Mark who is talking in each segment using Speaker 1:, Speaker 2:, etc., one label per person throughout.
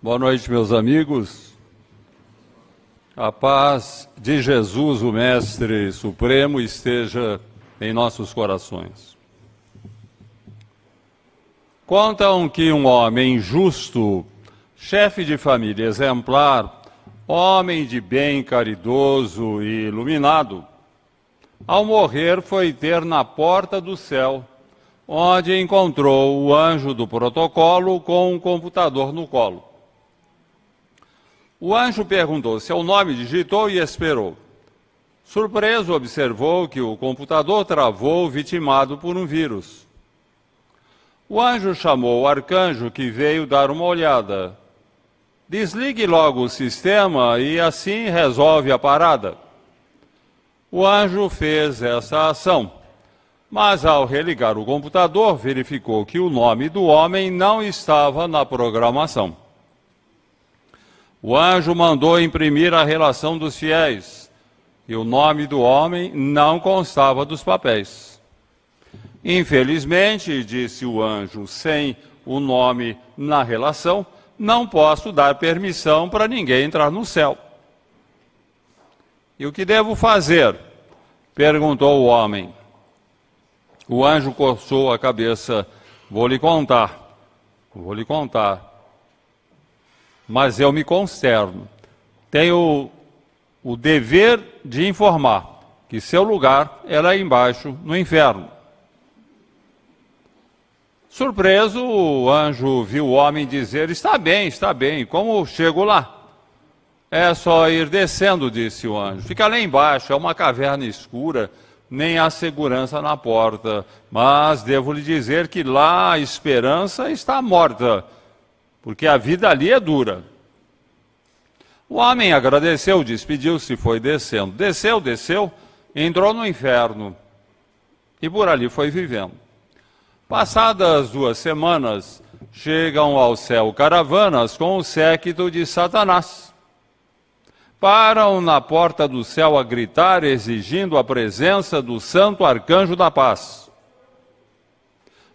Speaker 1: Boa noite, meus amigos. A paz de Jesus, o Mestre Supremo, esteja em nossos corações. Contam que um homem justo, chefe de família exemplar, homem de bem, caridoso e iluminado, ao morrer foi ter na porta do céu, onde encontrou o anjo do protocolo com um computador no colo. O anjo perguntou seu nome, digitou e esperou. Surpreso, observou que o computador travou, vitimado por um vírus. O anjo chamou o arcanjo, que veio dar uma olhada. Desligue logo o sistema e assim resolve a parada. O anjo fez essa ação, mas ao religar o computador, verificou que o nome do homem não estava na programação. O anjo mandou imprimir a relação dos fiéis, e o nome do homem não constava dos papéis. Infelizmente, disse o anjo, sem o nome na relação, não posso dar permissão para ninguém entrar no céu. E o que devo fazer? Perguntou o homem. O anjo coçou a cabeça. Vou lhe contar. Mas eu me consterno. Tenho o dever de informar que seu lugar é lá embaixo, no inferno. Surpreso, o anjo viu o homem dizer, está bem, como chego lá? É só ir descendo, disse o anjo. Fica lá embaixo, é uma caverna escura, nem há segurança na porta. Mas devo lhe dizer que lá a esperança está morta, porque a vida ali é dura. O homem agradeceu, despediu-se e foi descendo. Desceu, entrou no inferno e por ali foi vivendo. Passadas 2 semanas, chegam ao céu caravanas com o séquito de Satanás. Param na porta do céu a gritar, exigindo a presença do santo arcanjo da paz.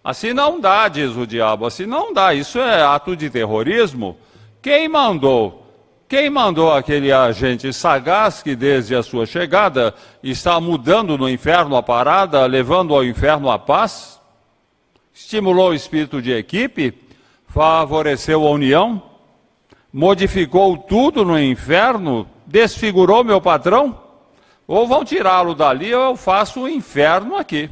Speaker 1: Assim não dá, diz o diabo, assim não dá, isso é ato de terrorismo. Quem mandou aquele agente sagaz que desde a sua chegada está mudando no inferno a parada, levando ao inferno a paz? Estimulou o espírito de equipe, favoreceu a união, modificou tudo no inferno, desfigurou meu patrão? Ou vão tirá-lo dali ou eu faço o inferno aqui.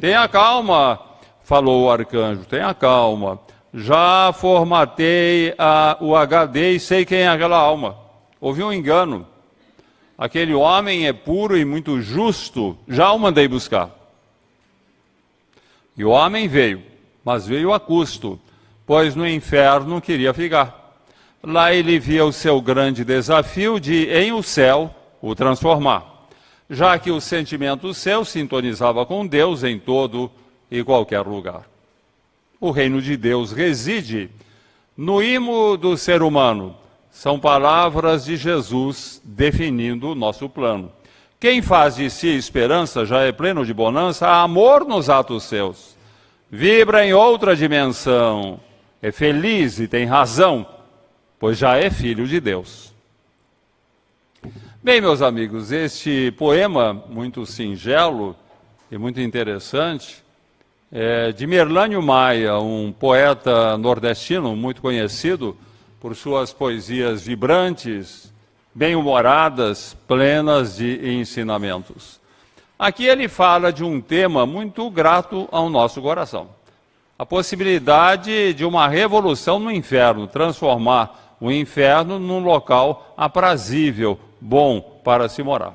Speaker 1: Tenha calma, falou o arcanjo, tenha calma. Já formatei o HD e sei quem é aquela alma. Houve um engano. Aquele homem é puro e muito justo, já o mandei buscar. E o homem veio, mas veio a custo, pois no inferno queria ficar. Lá ele via o seu grande desafio de, em o céu, o transformar, já que o sentimento seu sintonizava com Deus em todo e qualquer lugar. O reino de Deus reside no imo do ser humano. São palavras de Jesus definindo o nosso plano. Quem faz de si esperança já é pleno de bonança, há amor nos atos seus. Vibra em outra dimensão, é feliz e tem razão, pois já é filho de Deus. Bem, meus amigos, este poema muito singelo e muito interessante é de Merlânio Maia, um poeta nordestino muito conhecido por suas poesias vibrantes, bem-humoradas, plenas de ensinamentos. Aqui ele fala de um tema muito grato ao nosso coração. A possibilidade de uma revolução no inferno, transformar o inferno num local aprazível, bom para se morar.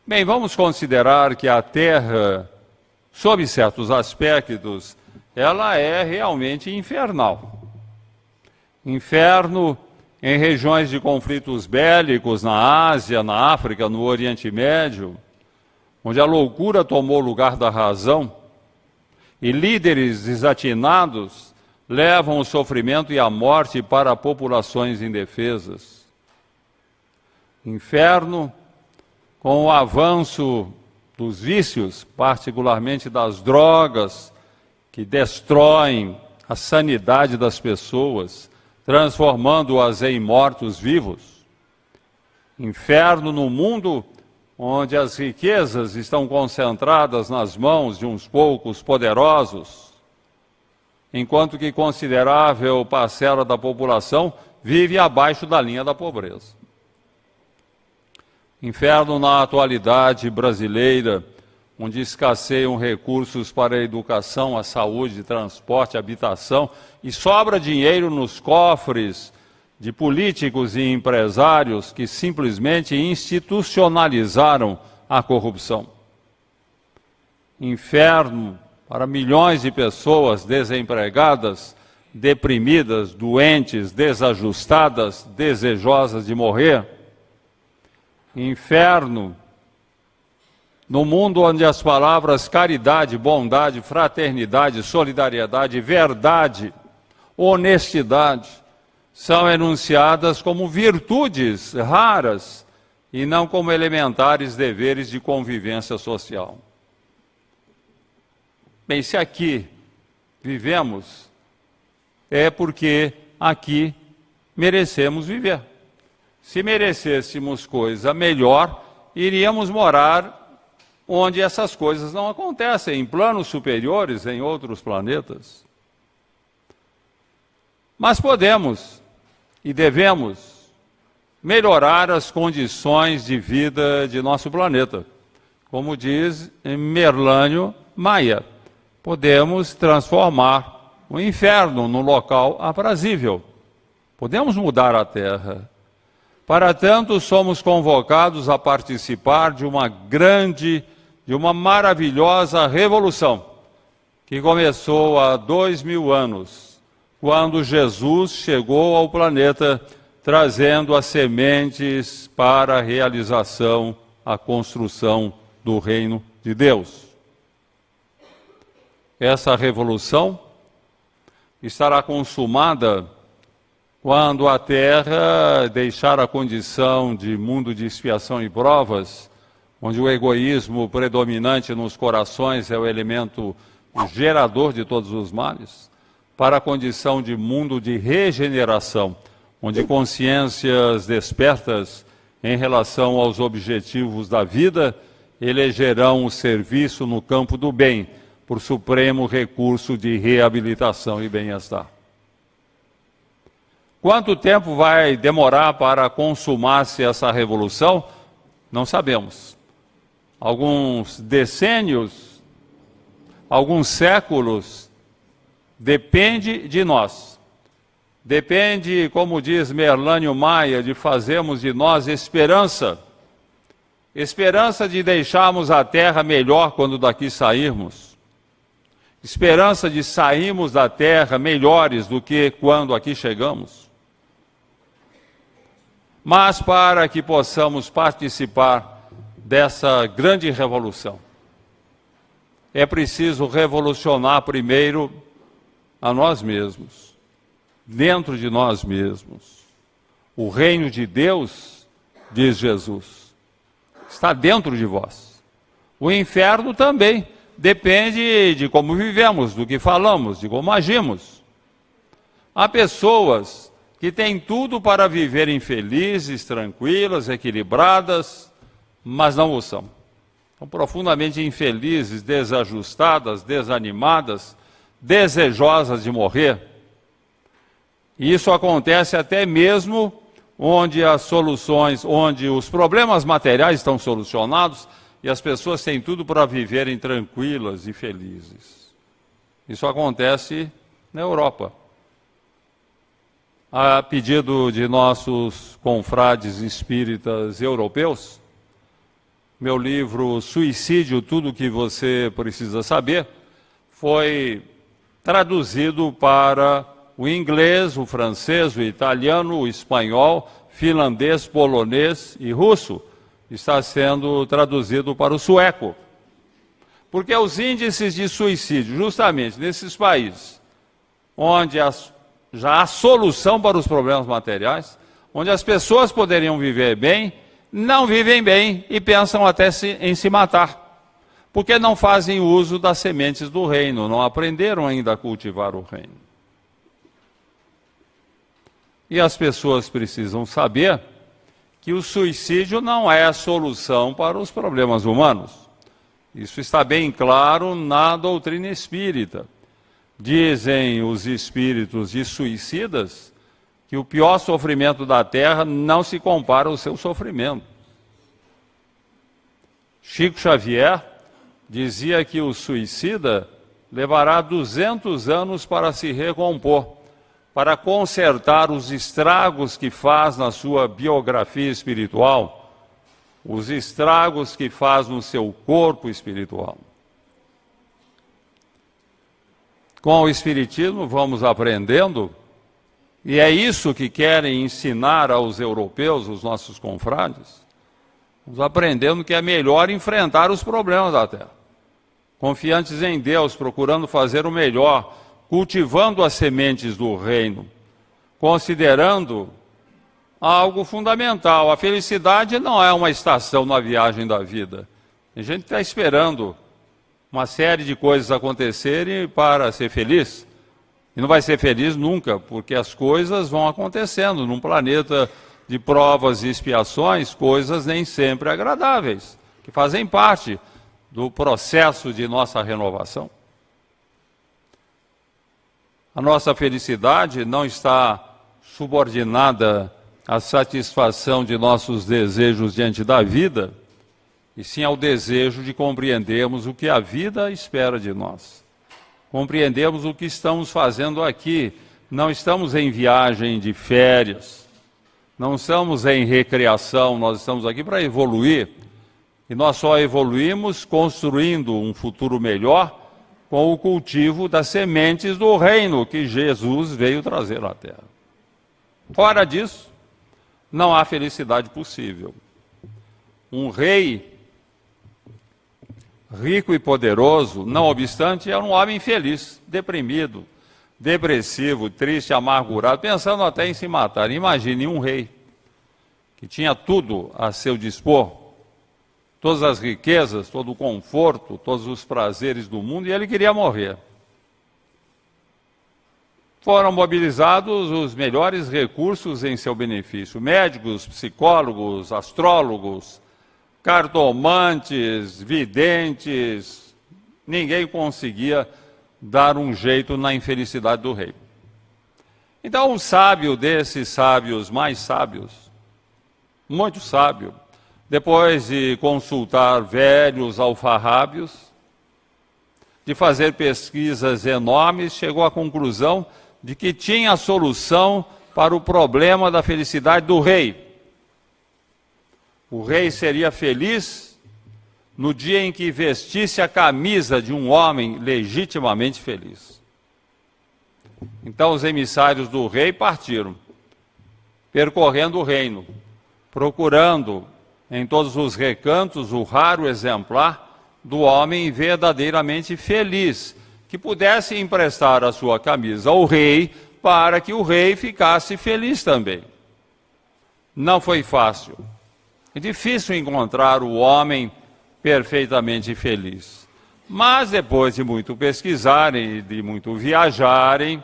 Speaker 1: Bem, vamos considerar que a Terra, sob certos aspectos, ela é realmente infernal. Inferno em regiões de conflitos bélicos, na Ásia, na África, no Oriente Médio, onde a loucura tomou lugar da razão, e líderes desatinados levam o sofrimento e a morte para populações indefesas. Inferno com o avanço dos vícios, particularmente das drogas, que destroem a sanidade das pessoas, transformando-as em mortos-vivos. Inferno no mundo onde as riquezas estão concentradas nas mãos de uns poucos poderosos, enquanto que considerável parcela da população vive abaixo da linha da pobreza. Inferno na atualidade brasileira, onde escasseiam recursos para a educação, a saúde, transporte, habitação, e sobra dinheiro nos cofres de políticos e empresários que simplesmente institucionalizaram a corrupção. Inferno para milhões de pessoas desempregadas, deprimidas, doentes, desajustadas, desejosas de morrer. Inferno no mundo onde as palavras caridade, bondade, fraternidade, solidariedade, verdade, honestidade são enunciadas como virtudes raras e não como elementares deveres de convivência social. Bem, se aqui vivemos, é porque aqui merecemos viver. Se merecêssemos coisa melhor, iríamos morar onde essas coisas não acontecem, em planos superiores, em outros planetas. Mas podemos e devemos melhorar as condições de vida de nosso planeta. Como diz Merlânio Maia, podemos transformar o inferno num local aprazível. Podemos mudar a Terra. Para tanto, somos convocados a participar de uma maravilhosa revolução que começou há 2000 anos, quando Jesus chegou ao planeta trazendo as sementes para a realização, a construção do reino de Deus. Essa revolução estará consumada quando a Terra deixar a condição de mundo de expiação e provas, onde o egoísmo predominante nos corações é o elemento gerador de todos os males, para a condição de mundo de regeneração, onde consciências despertas em relação aos objetivos da vida elegerão o serviço no campo do bem, por supremo recurso de reabilitação e bem-estar. Quanto tempo vai demorar para consumar-se essa revolução? Não sabemos. Alguns decênios, alguns séculos, depende de nós. Depende, como diz Merlânio Maia, de fazermos de nós esperança. Esperança de deixarmos a terra melhor quando daqui sairmos. Esperança de sairmos da terra melhores do que quando aqui chegamos. Mas para que possamos participar dessa grande revolução, é preciso revolucionar primeiro a nós mesmos, dentro de nós mesmos. O reino de Deus, diz Jesus, está dentro de vós. O inferno também depende de como vivemos, do que falamos, de como agimos. Há pessoas que têm tudo para viverem felizes, tranquilas, equilibradas, mas não o são. São profundamente infelizes, desajustadas, desanimadas, desejosas de morrer. E isso acontece até mesmo onde as soluções, onde os problemas materiais estão solucionados e as pessoas têm tudo para viverem tranquilas e felizes. Isso acontece na Europa. A pedido de nossos confrades espíritas europeus, meu livro Suicídio, Tudo o que Você Precisa Saber, foi traduzido para o inglês, o francês, o italiano, o espanhol, finlandês, polonês e russo. Está sendo traduzido para o sueco. Porque os índices de suicídio, justamente nesses países, onde já há solução para os problemas materiais, onde as pessoas poderiam viver bem, não vivem bem e pensam até em se matar, porque não fazem uso das sementes do reino, não aprenderam ainda a cultivar o reino. E as pessoas precisam saber que o suicídio não é a solução para os problemas humanos. Isso está bem claro na doutrina espírita. Dizem os espíritos de suicidas que o pior sofrimento da Terra não se compara ao seu sofrimento. Chico Xavier dizia que o suicida levará 200 anos para se recompor, para consertar os estragos que faz na sua biografia espiritual, os estragos que faz no seu corpo espiritual. Com o Espiritismo vamos aprendendo, e é isso que querem ensinar aos europeus, os nossos confrades, vamos aprendendo que é melhor enfrentar os problemas da Terra, confiantes em Deus, procurando fazer o melhor, cultivando as sementes do reino, considerando algo fundamental. A felicidade não é uma estação na viagem da vida. A gente está esperando uma série de coisas acontecerem para ser feliz, e não vai ser feliz nunca, porque as coisas vão acontecendo num planeta de provas e expiações, coisas nem sempre agradáveis, que fazem parte do processo de nossa renovação. A nossa felicidade não está subordinada à satisfação de nossos desejos diante da vida, e sim ao desejo de compreendermos o que a vida espera de nós. Compreendemos o que estamos fazendo aqui. Não estamos em viagem de férias, não estamos em recreação, nós estamos aqui para evoluir. E nós só evoluímos construindo um futuro melhor com o cultivo das sementes do reino que Jesus veio trazer à Terra. Fora disso, não há felicidade possível. Um rei rico e poderoso, não obstante, era um homem infeliz, deprimido, depressivo, triste, amargurado, pensando até em se matar. Imagine um rei que tinha tudo a seu dispor, todas as riquezas, todo o conforto, todos os prazeres do mundo, e ele queria morrer. Foram mobilizados os melhores recursos em seu benefício: médicos, psicólogos, astrólogos, cartomantes, videntes. Ninguém conseguia dar um jeito na infelicidade do rei. Então, um sábio desses sábios mais sábios, muito sábio, depois de consultar velhos alfarrábios, de fazer pesquisas enormes, chegou à conclusão de que tinha a solução para o problema da felicidade do rei. O rei seria feliz no dia em que vestisse a camisa de um homem legitimamente feliz. Então os emissários do rei partiram, percorrendo o reino, procurando em todos os recantos o raro exemplar do homem verdadeiramente feliz, que pudesse emprestar a sua camisa ao rei, para que o rei ficasse feliz também. Não foi fácil. É difícil encontrar o homem perfeitamente feliz. Mas depois de muito pesquisarem e de muito viajarem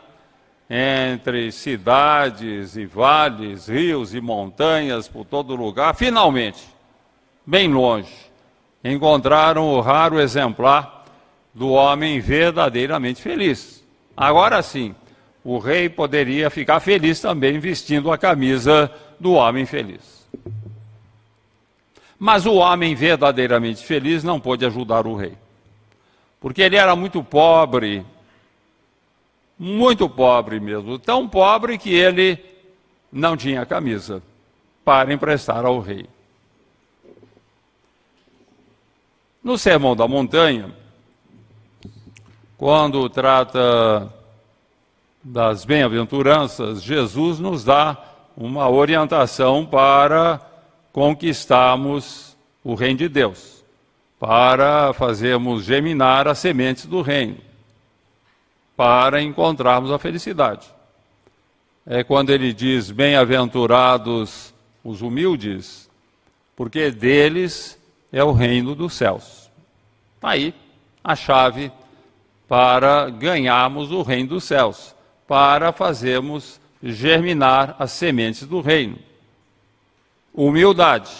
Speaker 1: entre cidades e vales, rios e montanhas, por todo lugar, finalmente, bem longe, encontraram o raro exemplar do homem verdadeiramente feliz. Agora sim, o rei poderia ficar feliz também vestindo a camisa do homem feliz. Mas o homem verdadeiramente feliz não pôde ajudar o rei, porque ele era muito pobre mesmo, tão pobre que ele não tinha camisa para emprestar ao rei. No Sermão da Montanha, quando trata das bem-aventuranças, Jesus nos dá uma orientação para conquistarmos o reino de Deus, para fazermos germinar as sementes do reino, para encontrarmos a felicidade. É quando ele diz: bem-aventurados os humildes, porque deles é o reino dos céus. Está aí a chave para ganharmos o reino dos céus, para fazermos germinar as sementes do reino. Humildade.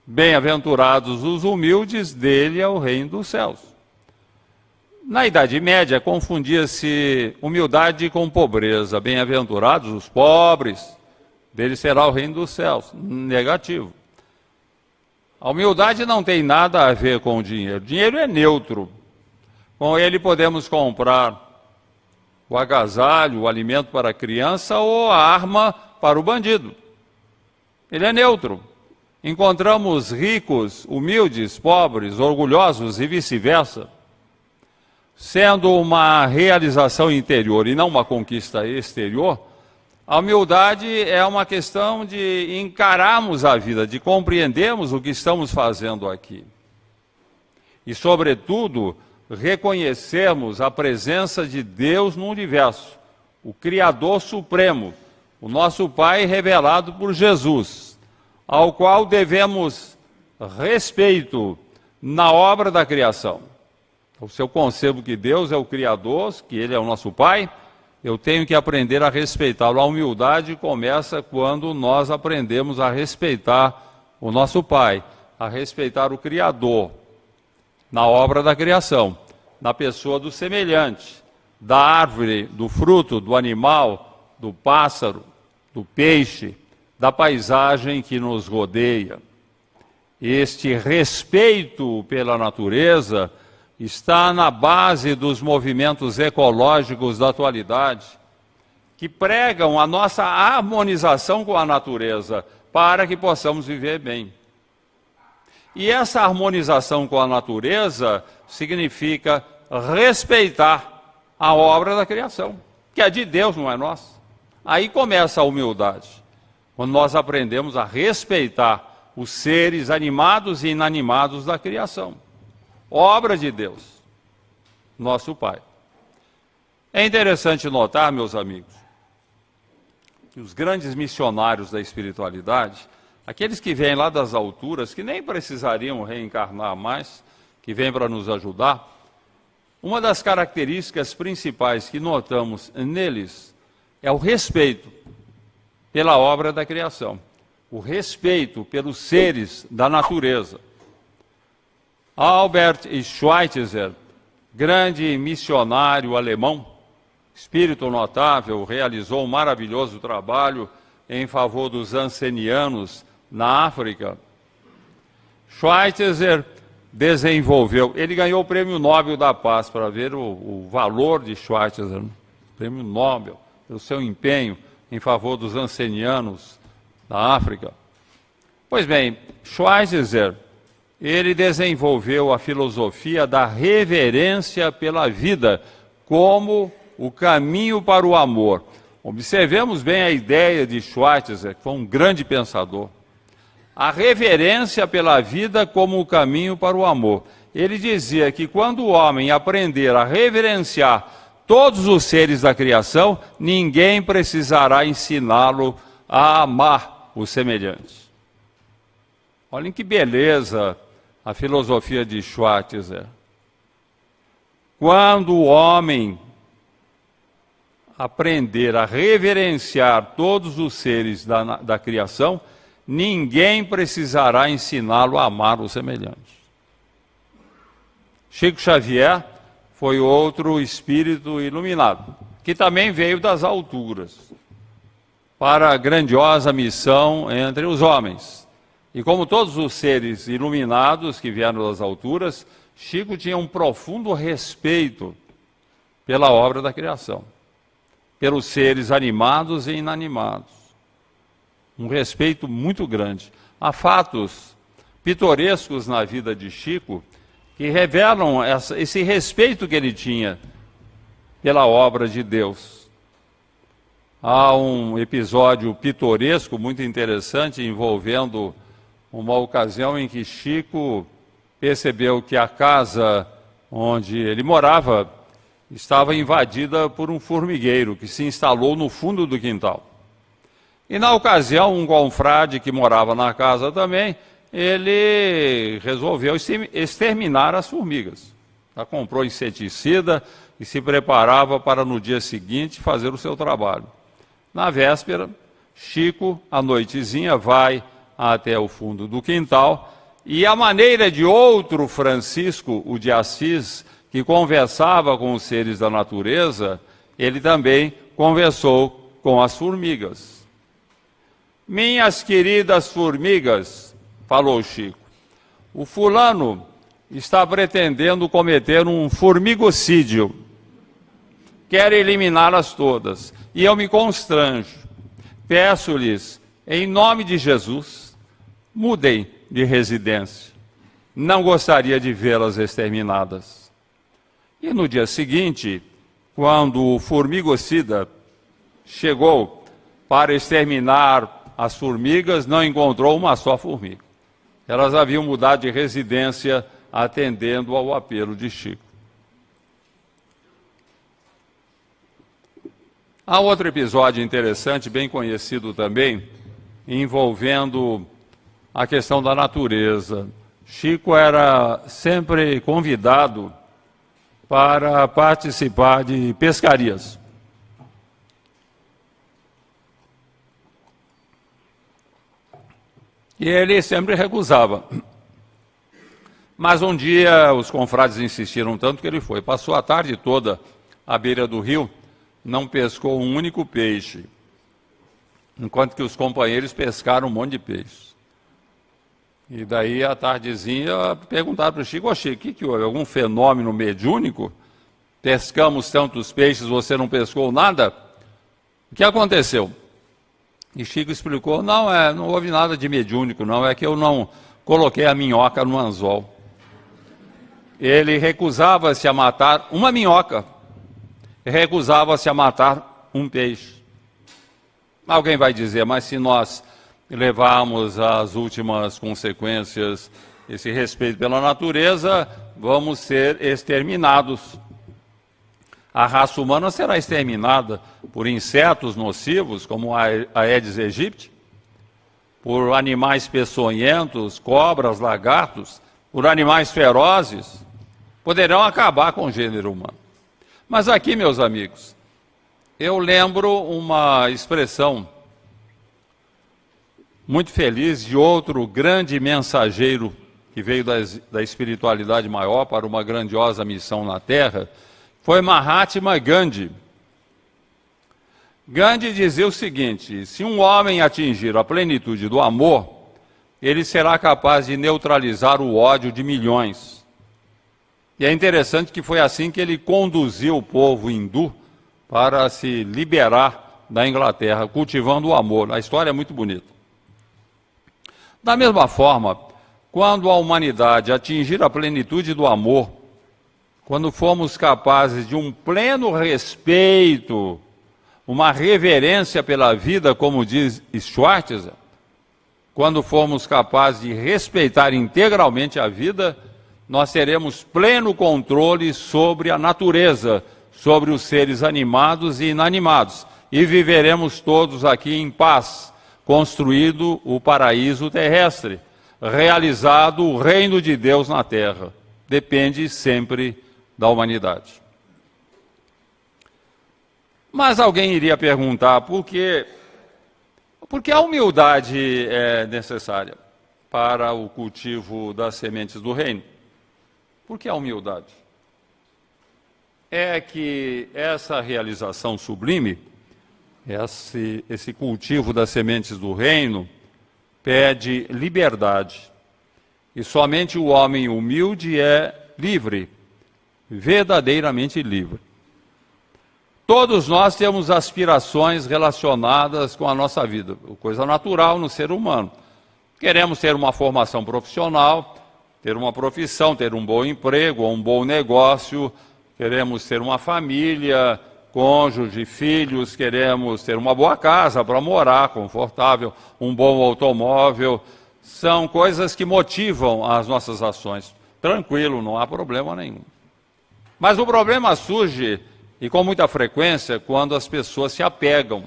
Speaker 1: Bem-aventurados os humildes, dele é o reino dos céus. Na Idade Média, confundia-se humildade com pobreza. Bem-aventurados os pobres, dele será o reino dos céus. Negativo. A humildade não tem nada a ver com o dinheiro. O dinheiro é neutro. Com ele podemos comprar o agasalho, o alimento para a criança ou a arma para o bandido. Ele é neutro. Encontramos ricos, humildes, pobres, orgulhosos e vice-versa. Sendo uma realização interior e não uma conquista exterior, a humildade é uma questão de encararmos a vida, de compreendermos o que estamos fazendo aqui. E, sobretudo, reconhecermos a presença de Deus no universo, o Criador Supremo, o nosso Pai revelado por Jesus, ao qual devemos respeito na obra da criação. Se eu concebo que Deus é o Criador, que Ele é o nosso Pai, eu tenho que aprender a respeitá-lo. A humildade começa quando nós aprendemos a respeitar o nosso Pai, a respeitar o Criador na obra da criação, na pessoa do semelhante, da árvore, do fruto, do animal, do pássaro, do peixe, da paisagem que nos rodeia. Este respeito pela natureza está na base dos movimentos ecológicos da atualidade, que pregam a nossa harmonização com a natureza para que possamos viver bem. E essa harmonização com a natureza significa respeitar a obra da criação, que é de Deus, não é nossa. Aí começa a humildade, quando nós aprendemos a respeitar os seres animados e inanimados da criação. Obra de Deus, nosso Pai. É interessante notar, meus amigos, que os grandes missionários da espiritualidade, aqueles que vêm lá das alturas, que nem precisariam reencarnar mais, que vêm para nos ajudar, uma das características principais que notamos neles é o respeito pela obra da criação, o respeito pelos seres da natureza. Albert Schweitzer, grande missionário alemão, espírito notável, realizou um maravilhoso trabalho em favor dos ancenianos na África. Schweitzer desenvolveu, ele ganhou o Prêmio Nobel da Paz, para ver o valor de Schweitzer, Prêmio Nobel, pelo seu empenho em favor dos ancenianos da África. Pois bem, Schweitzer, ele desenvolveu a filosofia da reverência pela vida como o caminho para o amor. Observemos bem a ideia de Schweitzer, que foi um grande pensador. A reverência pela vida como o caminho para o amor. Ele dizia que quando o homem aprender a reverenciar todos os seres da criação, ninguém precisará ensiná-lo a amar o semelhante. Olhem que beleza a filosofia de Schweitzer. Quando o homem aprender a reverenciar todos os seres da criação, ninguém precisará ensiná-lo a amar o semelhante. Chico Xavier foi outro espírito iluminado, que também veio das alturas, para a grandiosa missão entre os homens. E como todos os seres iluminados que vieram das alturas, Chico tinha um profundo respeito pela obra da criação, pelos seres animados e inanimados. Um respeito muito grande. Há fatos pitorescos na vida de Chico que revelam esse respeito que ele tinha pela obra de Deus. Há um episódio pitoresco muito interessante envolvendo uma ocasião em que Chico percebeu que a casa onde ele morava estava invadida por um formigueiro que se instalou no fundo do quintal. E na ocasião, um confrade que morava na casa também, ele resolveu exterminar as formigas. Já comprou inseticida e se preparava para no dia seguinte fazer o seu trabalho. Na véspera, Chico, à noitezinha, vai até o fundo do quintal e, à maneira de outro Francisco, o de Assis, que conversava com os seres da natureza, ele também conversou com as formigas. Minhas queridas formigas, falou Chico, o fulano está pretendendo cometer um formigocídio. Quer eliminá-las todas. E eu me constranjo. Peço-lhes, em nome de Jesus, mudem de residência. Não gostaria de vê-las exterminadas. E no dia seguinte, quando o formigocida chegou para exterminar as formigas, não encontrou uma só formiga. Elas haviam mudado de residência atendendo ao apelo de Chico. Há outro episódio interessante, bem conhecido também, envolvendo a questão da natureza. Chico era sempre convidado para participar de pescarias. E ele sempre recusava. Mas um dia os confrades insistiram tanto que ele foi. Passou a tarde toda à beira do rio, não pescou um único peixe, enquanto que os companheiros pescaram um monte de peixe. E daí, à tardezinha, perguntaram para o Chico, Chico, o que houve? Algum fenômeno mediúnico? Pescamos tantos peixes, você não pescou nada? O que aconteceu? E Chico explicou, não houve nada de mediúnico, não, é que eu não coloquei a minhoca no anzol. Ele recusava-se a matar uma minhoca, recusava-se a matar um peixe. Alguém vai dizer, mas se nós levarmos às últimas consequências esse respeito pela natureza, vamos ser exterminados. A raça humana será exterminada por insetos nocivos, como a Aedes aegypti, por animais peçonhentos, cobras, lagartos, por animais ferozes, poderão acabar com o gênero humano. Mas aqui, meus amigos, eu lembro uma expressão muito feliz de outro grande mensageiro que veio da espiritualidade maior para uma grandiosa missão na Terra, foi Mahatma Gandhi. Gandhi dizia o seguinte, se um homem atingir a plenitude do amor, ele será capaz de neutralizar o ódio de milhões. E é interessante que foi assim que ele conduziu o povo hindu para se liberar da Inglaterra, cultivando o amor. A história é muito bonita. Da mesma forma, quando a humanidade atingir a plenitude do amor, quando formos capazes de um pleno respeito, uma reverência pela vida, como diz Schwartz, quando formos capazes de respeitar integralmente a vida, nós teremos pleno controle sobre a natureza, sobre os seres animados e inanimados, e viveremos todos aqui em paz, construído o paraíso terrestre, realizado o reino de Deus na terra. Depende sempre da humanidade. Mas alguém iria perguntar por que a humildade é necessária para o cultivo das sementes do reino? Por que a humildade? É que essa realização sublime, esse cultivo das sementes do reino, pede liberdade. E somente o homem humilde é livre, verdadeiramente livre. Todos nós temos aspirações relacionadas com a nossa vida, coisa natural no ser humano. Queremos ter uma formação profissional, ter uma profissão, ter um bom emprego, um bom negócio, queremos ter uma família, cônjuge, filhos, queremos ter uma boa casa para morar, confortável, um bom automóvel. São coisas que motivam as nossas ações. Tranquilo, não há problema nenhum. Mas o problema surge, e com muita frequência, quando as pessoas se apegam,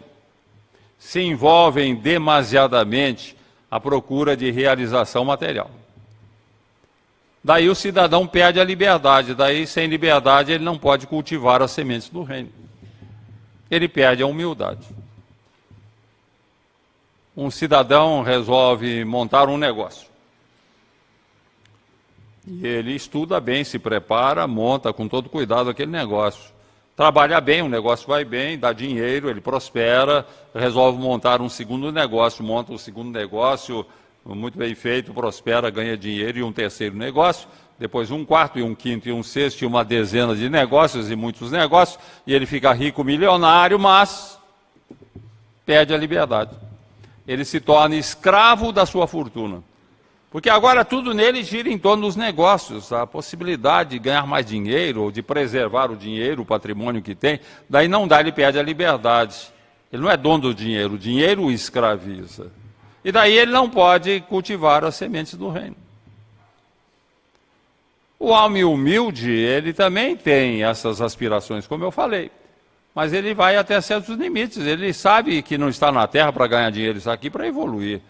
Speaker 1: se envolvem demasiadamente à procura de realização material. Daí o cidadão perde a liberdade, daí sem liberdade ele não pode cultivar as sementes do reino. Ele perde a humildade. um cidadão resolve montar um negócio. E ele estuda bem, se prepara, monta com todo cuidado aquele negócio. Trabalha bem, o negócio vai bem, dá dinheiro, ele prospera, resolve montar um segundo negócio, monta um segundo negócio, muito bem feito, prospera, ganha dinheiro, e um terceiro negócio, depois um quarto, e um quinto, e um sexto, e uma dezena de negócios, e muitos negócios, e ele fica rico, milionário, mas perde a liberdade. Ele se torna escravo da sua fortuna. Porque agora tudo nele gira em torno dos negócios, a possibilidade de ganhar mais dinheiro, ou de preservar o dinheiro, o patrimônio que tem, daí não dá, ele perde a liberdade. Ele não é dono do dinheiro, o dinheiro o escraviza. E daí ele não pode cultivar as sementes do reino. O homem humilde, ele também tem essas aspirações, como eu falei. Mas ele vai até certos limites, ele sabe que não está na terra para ganhar dinheiro, está aqui para evoluir,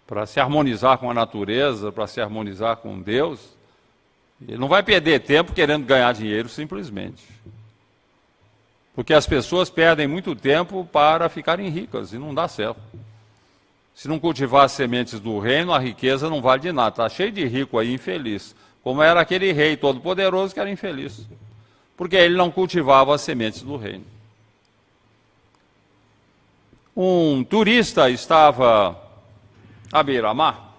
Speaker 1: para se harmonizar com a natureza, para se harmonizar com Deus. Ele não vai perder tempo querendo ganhar dinheiro simplesmente. Porque as pessoas perdem muito tempo para ficarem ricas, e não dá certo. Se não cultivar as sementes do reino, a riqueza não vale de nada. Está cheio de rico aí infeliz, como era aquele rei todo-poderoso que era infeliz, porque ele não cultivava as sementes do reino. Um turista estava à beira-mar,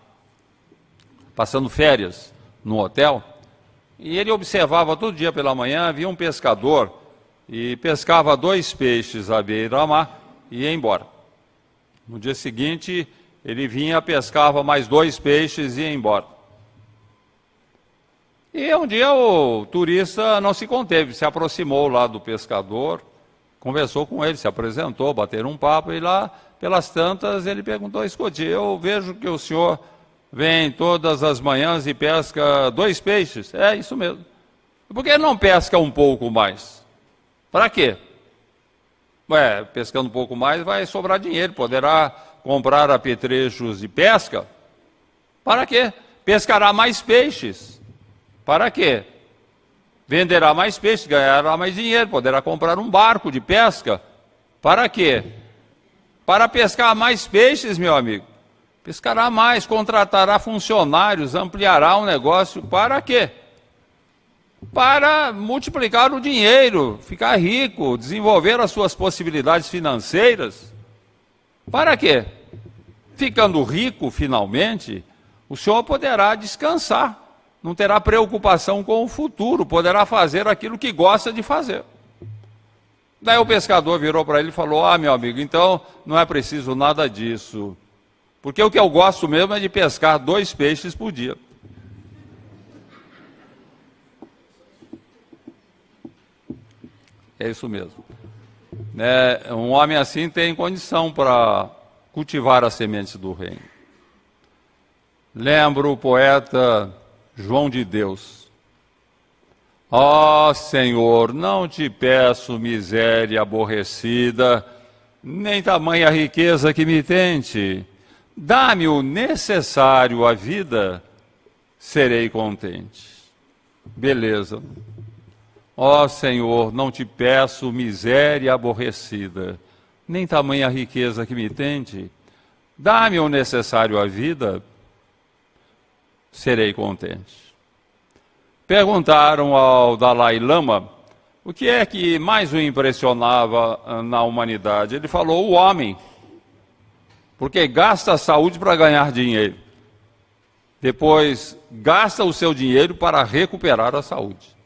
Speaker 1: passando férias no hotel, e ele observava todo dia pela manhã, havia um pescador, e pescava 2 peixes à beira-mar e ia embora. No dia seguinte, ele vinha, pescava mais 2 peixes e ia embora. E um dia o turista não se conteve, se aproximou lá do pescador, conversou com ele, se apresentou, bateram um papo, e lá, pelas tantas, ele perguntou: escute, eu vejo que o senhor vem todas as manhãs e pesca 2 peixes. É isso mesmo. Por que não pesca um pouco mais? Para quê? Pescando um pouco mais vai sobrar dinheiro, poderá comprar apetrechos de pesca. Para quê? Pescará mais peixes. Para quê? Venderá mais peixes, ganhará mais dinheiro, poderá comprar um barco de pesca. Para quê? Para pescar mais peixes, meu amigo. Pescará mais, contratará funcionários, ampliará o negócio. Para quê? Para multiplicar o dinheiro, ficar rico, desenvolver as suas possibilidades financeiras. Para quê? Ficando rico, finalmente, o senhor poderá descansar, não terá preocupação com o futuro, poderá fazer aquilo que gosta de fazer. Daí o pescador virou para ele e falou: meu amigo, então não é preciso nada disso, porque o que eu gosto mesmo é de pescar 2 peixes por dia. É isso mesmo. Um homem assim tem condição para cultivar as sementes do reino. Lembro o poeta João de Deus: ó Senhor, não te peço miséria aborrecida, nem tamanha riqueza que me tente. Dá-me o necessário à vida, serei contente. Beleza. Ó Senhor, não te peço miséria aborrecida, nem tamanha riqueza que me tente. Dá-me o necessário à vida, serei contente. Perguntaram ao Dalai Lama o que é que mais o impressionava na humanidade. Ele falou: o homem, porque gasta a saúde para ganhar dinheiro, depois gasta o seu dinheiro para recuperar a saúde.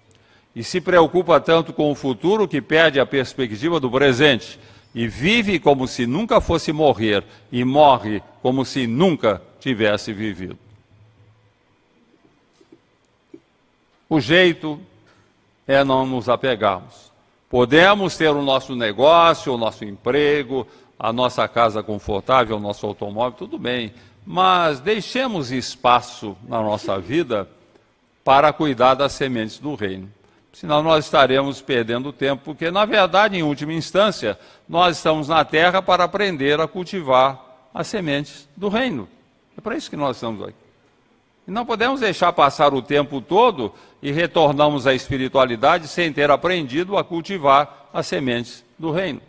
Speaker 1: E se preocupa tanto com o futuro que perde a perspectiva do presente e vive como se nunca fosse morrer e morre como se nunca tivesse vivido. O jeito é não nos apegarmos. Podemos ter o nosso negócio, o nosso emprego, a nossa casa confortável, o nosso automóvel, tudo bem, mas deixemos espaço na nossa vida para cuidar das sementes do reino. Senão nós estaremos perdendo tempo, porque, na verdade, em última instância, nós estamos na terra para aprender a cultivar as sementes do reino. É para isso que nós estamos aqui. E não podemos deixar passar o tempo todo e retornamos à espiritualidade sem ter aprendido a cultivar as sementes do reino.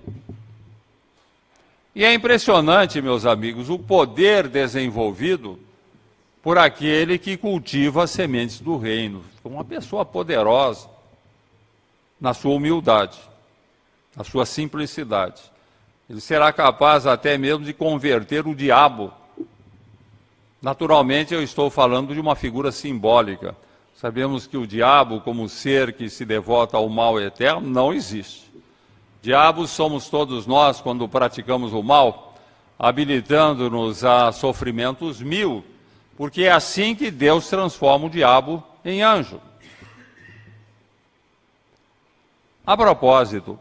Speaker 1: E é impressionante, meus amigos, o poder desenvolvido por aquele que cultiva as sementes do reino. Uma pessoa poderosa, na sua humildade, na sua simplicidade. Ele será capaz até mesmo de converter o diabo. Naturalmente, eu estou falando de uma figura simbólica. Sabemos que o diabo, como ser que se devota ao mal eterno, não existe. Diabos somos todos nós quando praticamos o mal, habilitando-nos a sofrimentos mil, porque é assim que Deus transforma o diabo em anjo. A propósito,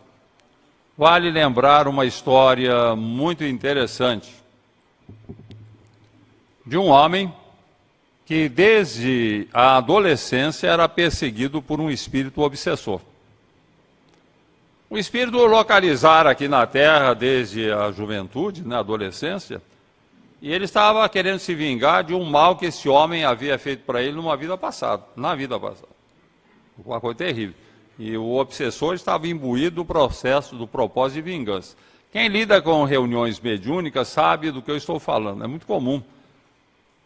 Speaker 1: vale lembrar uma história muito interessante de um homem que desde a adolescência era perseguido por um espírito obsessor. O espírito localizara aqui na Terra desde a juventude, na adolescência, e ele estava querendo se vingar de um mal que esse homem havia feito para ele na vida passada. Uma coisa terrível. E o obsessor estava imbuído do processo, do propósito de vingança. Quem lida com reuniões mediúnicas sabe do que eu estou falando. É muito comum.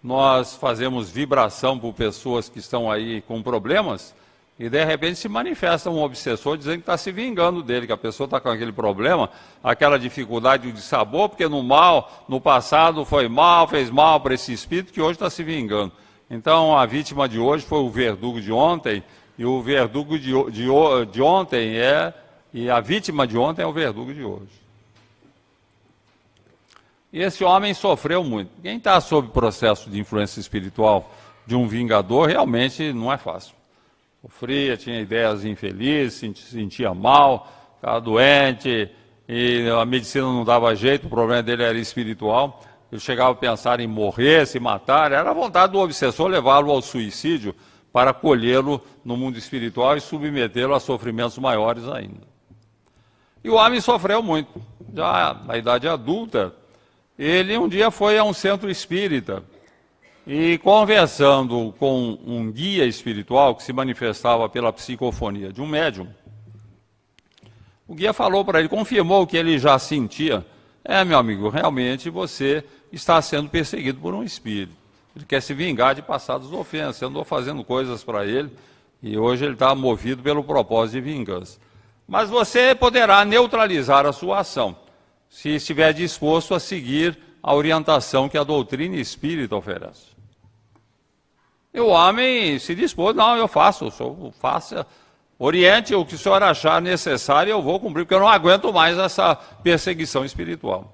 Speaker 1: Nós fazemos vibração por pessoas que estão aí com problemas e de repente se manifesta um obsessor dizendo que está se vingando dele, que a pessoa está com aquele problema, aquela dificuldade de sabor, porque no passado foi mal, fez mal para esse espírito que hoje está se vingando. Então a vítima de hoje foi o verdugo de ontem, e o verdugo de ontem e a vítima de ontem é o verdugo de hoje. E esse homem sofreu muito. Quem está sob processo de influência espiritual de um vingador, realmente não é fácil. Sofria, tinha ideias infelizes, se sentia mal, estava doente, e a medicina não dava jeito, o problema dele era espiritual. Ele chegava a pensar em morrer, se matar, era a vontade do obsessor levá-lo ao suicídio para colhê-lo no mundo espiritual e submetê-lo a sofrimentos maiores ainda. E o homem sofreu muito. Já na idade adulta, ele um dia foi a um centro espírita e, conversando com um guia espiritual que se manifestava pela psicofonia de um médium, o guia falou para ele, confirmou o que ele já sentia. Meu amigo, realmente você está sendo perseguido por um espírito. Ele quer se vingar de passadas ofensas. Você andou fazendo coisas para ele e hoje ele está movido pelo propósito de vingança. Mas você poderá neutralizar a sua ação, se estiver disposto a seguir a orientação que a doutrina espírita oferece. E o homem se dispôs, não, eu faço, oriente o que o senhor achar necessário, eu vou cumprir, porque eu não aguento mais essa perseguição espiritual.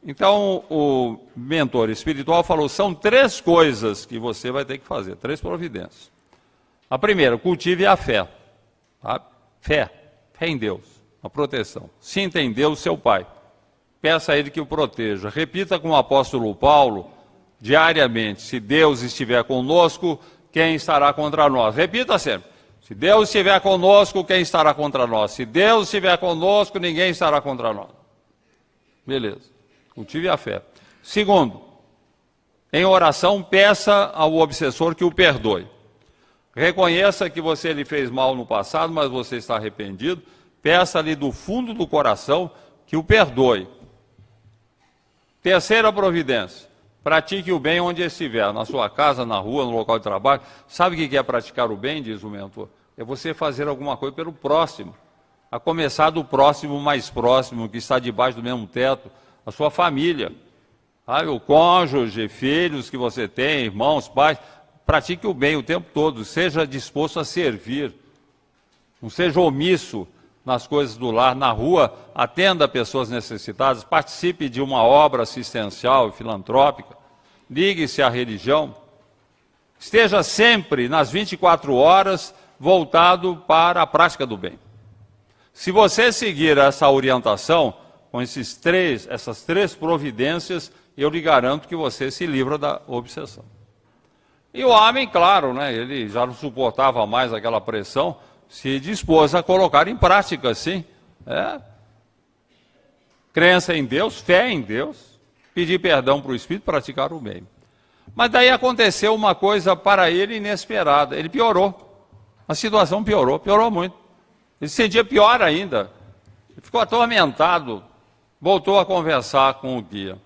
Speaker 1: Então, o mentor espiritual falou, são 3 coisas que você vai ter que fazer, 3 providências. A primeira, cultive a fé. Tá? Fé em Deus, a proteção. Sinta em Deus seu Pai. Peça a Ele que o proteja. Repita com o apóstolo Paulo, diariamente, se Deus estiver conosco, quem estará contra nós? Repita sempre. Se Deus estiver conosco, quem estará contra nós? Se Deus estiver conosco, ninguém estará contra nós. Beleza. Cultive a fé. Segundo, em oração, peça ao obsessor que o perdoe. Reconheça que você lhe fez mal no passado, mas você está arrependido. Peça-lhe do fundo do coração que o perdoe. Terceira providência, pratique o bem onde estiver, na sua casa, na rua, no local de trabalho. Sabe o que é praticar o bem, diz o mentor? É você fazer alguma coisa pelo próximo, a começar do próximo mais próximo, que está debaixo do mesmo teto, a sua família, sabe? O cônjuge, filhos que você tem, irmãos, pais. Pratique o bem o tempo todo, seja disposto a servir, não seja omisso nas coisas do lar, na rua, atenda pessoas necessitadas, participe de uma obra assistencial e filantrópica, ligue-se à religião, esteja sempre, nas 24 horas, voltado para a prática do bem. Se você seguir essa orientação, com essas três providências, eu lhe garanto que você se livra da obsessão. E o homem, claro, ele já não suportava mais aquela pressão, se dispôs a colocar em prática, sim. Crença em Deus, fé em Deus, pedir perdão para o Espírito, praticar o bem. Mas daí aconteceu uma coisa para ele inesperada, ele piorou. A situação piorou muito. Ele se sentia pior ainda. Ele ficou atormentado, voltou a conversar com o guia.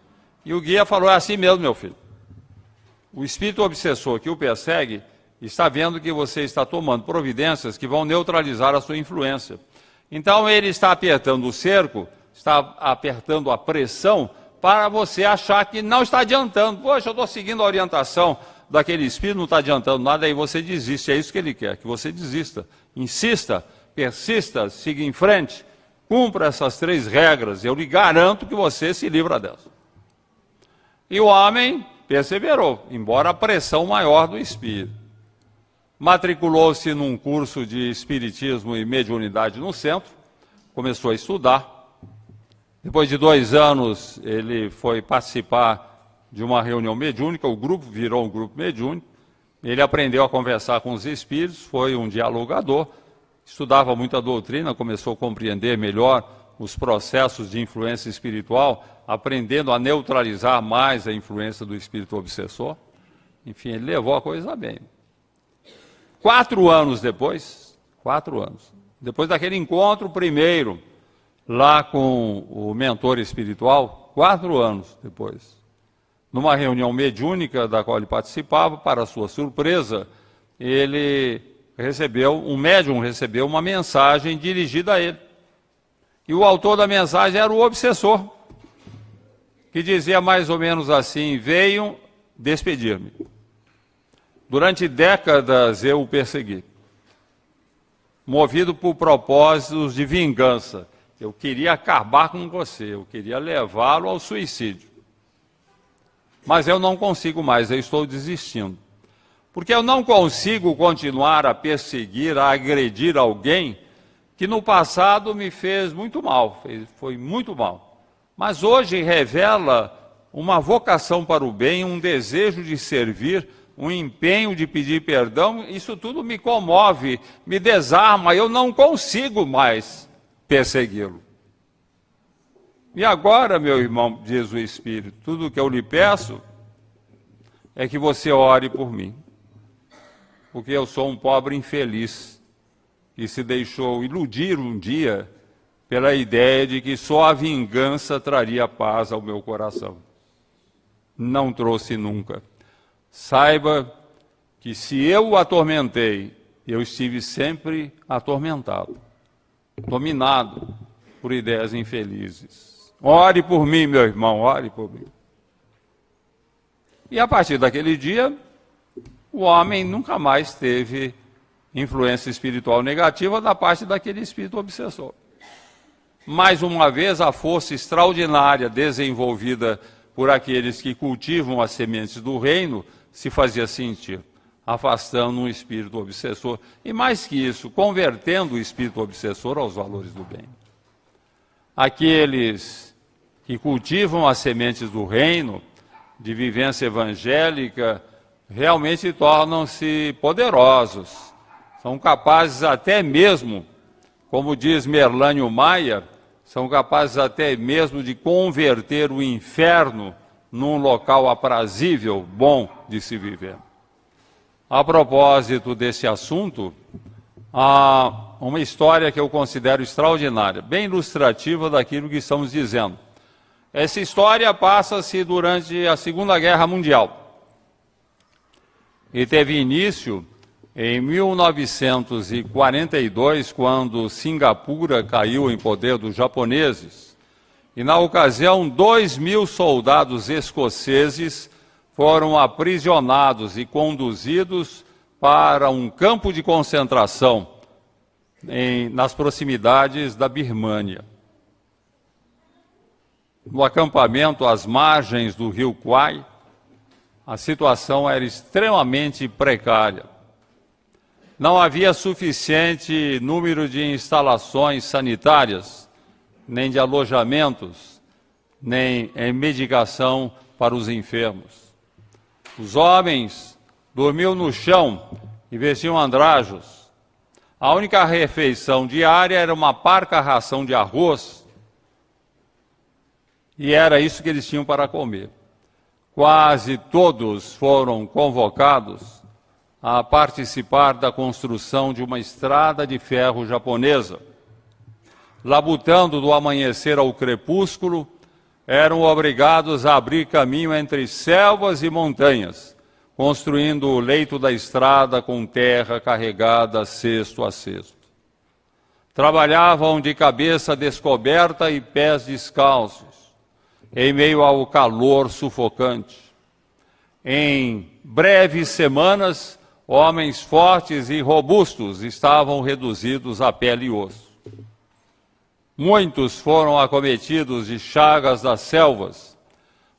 Speaker 1: E o guia falou, é assim mesmo, meu filho. O espírito obsessor que o persegue está vendo que você está tomando providências que vão neutralizar a sua influência. Então ele está apertando o cerco, está apertando a pressão para você achar que não está adiantando. Poxa, eu estou seguindo a orientação daquele espírito, não está adiantando nada, aí você desiste. É isso que ele quer, que você desista. Insista, persista, siga em frente, cumpra essas 3 regras. Eu lhe garanto que você se livra delas. E o homem perseverou, embora a pressão maior do espírito. Matriculou-se num curso de espiritismo e mediunidade no centro, começou a estudar. Depois de 2 anos, ele foi participar de uma reunião mediúnica, o grupo virou um grupo mediúnico. Ele aprendeu a conversar com os espíritos, foi um dialogador, estudava muita doutrina, começou a compreender melhor os processos de influência espiritual, aprendendo a neutralizar mais a influência do espírito obsessor. Enfim, ele levou a coisa bem. 4 anos depois, 4 anos, depois daquele encontro primeiro, lá com o mentor espiritual, 4 anos depois, numa reunião mediúnica da qual ele participava, para sua surpresa, um médium recebeu uma mensagem dirigida a ele. E o autor da mensagem era o obsessor, que dizia mais ou menos assim, venham despedir-me. Durante décadas eu o persegui, movido por propósitos de vingança. Eu queria acabar com você, eu queria levá-lo ao suicídio. Mas eu não consigo mais, eu estou desistindo. Porque eu não consigo continuar a perseguir, a agredir alguém que no passado me fez muito mal, foi muito mal. Mas hoje revela uma vocação para o bem, um desejo de servir, um empenho de pedir perdão. Isso tudo me comove, me desarma, eu não consigo mais persegui-lo. E agora, meu irmão, diz o Espírito, tudo o que eu lhe peço é que você ore por mim, porque eu sou um pobre infeliz que se deixou iludir um dia pela ideia de que só a vingança traria paz ao meu coração. Não trouxe nunca. Saiba que se eu o atormentei, eu estive sempre atormentado, dominado por ideias infelizes. Ore por mim, meu irmão, ore por mim. E a partir daquele dia, o homem nunca mais teve influência espiritual negativa da parte daquele espírito obsessor. Mais uma vez, a força extraordinária desenvolvida por aqueles que cultivam as sementes do reino se fazia sentir, afastando um espírito obsessor. E mais que isso, convertendo o espírito obsessor aos valores do bem. Aqueles que cultivam as sementes do reino, de vivência evangélica, realmente tornam-se poderosos. São capazes até mesmo, como diz Merlânio Maia, são capazes até mesmo de converter o inferno num local aprazível, bom de se viver. A propósito desse assunto, há uma história que eu considero extraordinária, bem ilustrativa daquilo que estamos dizendo. Essa história passa-se durante a Segunda Guerra Mundial e teve início em 1942, quando Singapura caiu em poder dos japoneses. E na ocasião, 2.000 soldados escoceses foram aprisionados e conduzidos para um campo de concentração nas proximidades da Birmânia. No acampamento às margens do rio Kwai, a situação era extremamente precária. Não havia suficiente número de instalações sanitárias, nem de alojamentos, nem medicação para os enfermos. Os homens dormiam no chão e vestiam andrajos. A única refeição diária era uma parca ração de arroz, e era isso que eles tinham para comer. Quase todos foram convocados a participar da construção de uma estrada de ferro japonesa, labutando do amanhecer ao crepúsculo, eram obrigados a abrir caminho entre selvas e montanhas, construindo o leito da estrada com terra carregada cesto a cesto. Trabalhavam de cabeça descoberta e pés descalços, em meio ao calor sufocante. Em breves semanas, homens fortes e robustos estavam reduzidos a pele e osso. Muitos foram acometidos de chagas das selvas,